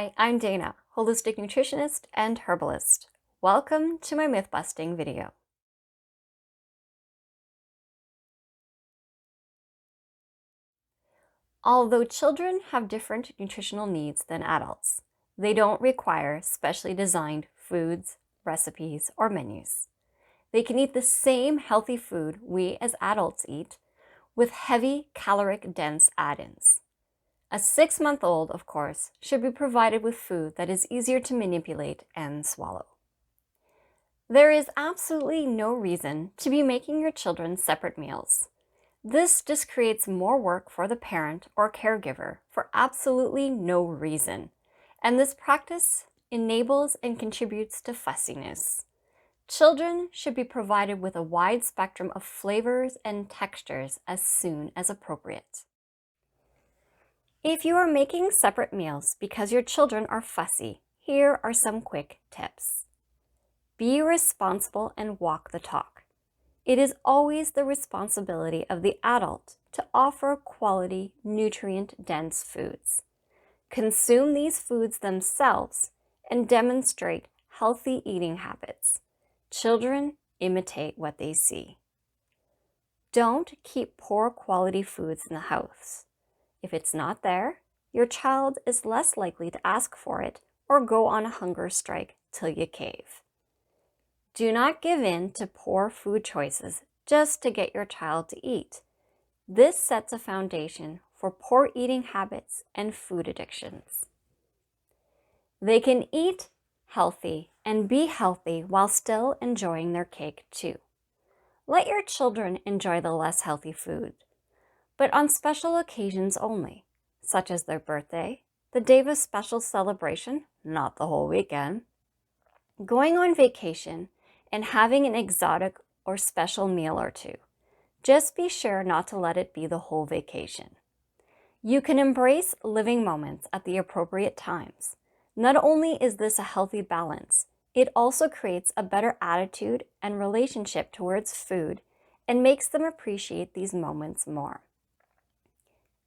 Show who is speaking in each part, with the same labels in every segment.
Speaker 1: Hi, I'm Dana, holistic nutritionist and herbalist. Welcome to my myth-busting video. Although children have different nutritional needs than adults, they don't require specially designed foods, recipes, or menus. They can eat the same healthy food we as adults eat with heavy caloric-dense add-ins. A 6-month-old, of course, should be provided with food that is easier to manipulate and swallow. There is absolutely no reason to be making your children separate meals. This just creates more work for the parent or caregiver for absolutely no reason, and this practice enables and contributes to fussiness. Children should be provided with a wide spectrum of flavors and textures as soon as appropriate. If you are making separate meals because your children are fussy, here are some quick tips. Be responsible and walk the talk. It is always the responsibility of the adult to offer quality, nutrient-dense foods. Consume these foods themselves and demonstrate healthy eating habits. Children imitate what they see. Don't keep poor quality foods in the house. If it's not there, your child is less likely to ask for it or go on a hunger strike till you cave. Do not give in to poor food choices just to get your child to eat. This sets a foundation for poor eating habits and food addictions. They can eat healthy and be healthy while still enjoying their cake too. Let your children enjoy the less healthy food, but on special occasions only, such as their birthday, the day of a special celebration, not the whole weekend, going on vacation, and having an exotic or special meal or two. Just be sure not to let it be the whole vacation. You can embrace living moments at the appropriate times. Not only is this a healthy balance, it also creates a better attitude and relationship towards food and makes them appreciate these moments more.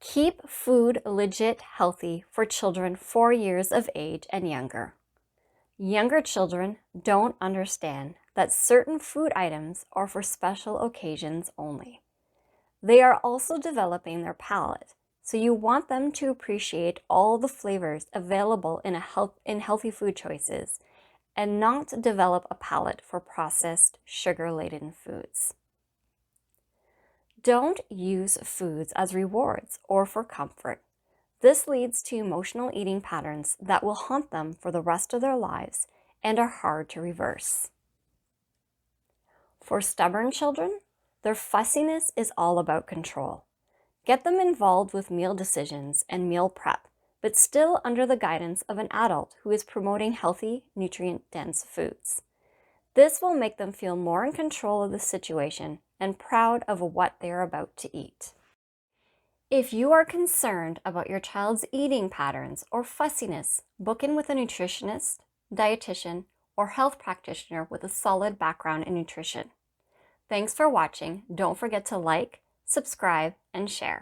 Speaker 1: Keep food legit healthy for children 4 years of age and younger. Younger children don't understand that certain food items are for special occasions only. They are also developing their palate, so you want them to appreciate all the flavors available in healthy food choices and not develop a palate for processed, sugar-laden foods. Don't use foods as rewards or for comfort. This leads to emotional eating patterns that will haunt them for the rest of their lives and are hard to reverse. For stubborn children, their fussiness is all about control. Get them involved with meal decisions and meal prep, but still under the guidance of an adult who is promoting healthy, nutrient-dense foods. This will make them feel more in control of the situation and proud of what they are about to eat. If you are concerned about your child's eating patterns or fussiness, book in with a nutritionist, dietitian, or health practitioner with a solid background in nutrition. Thanks for watching. Don't forget to like, subscribe, and share.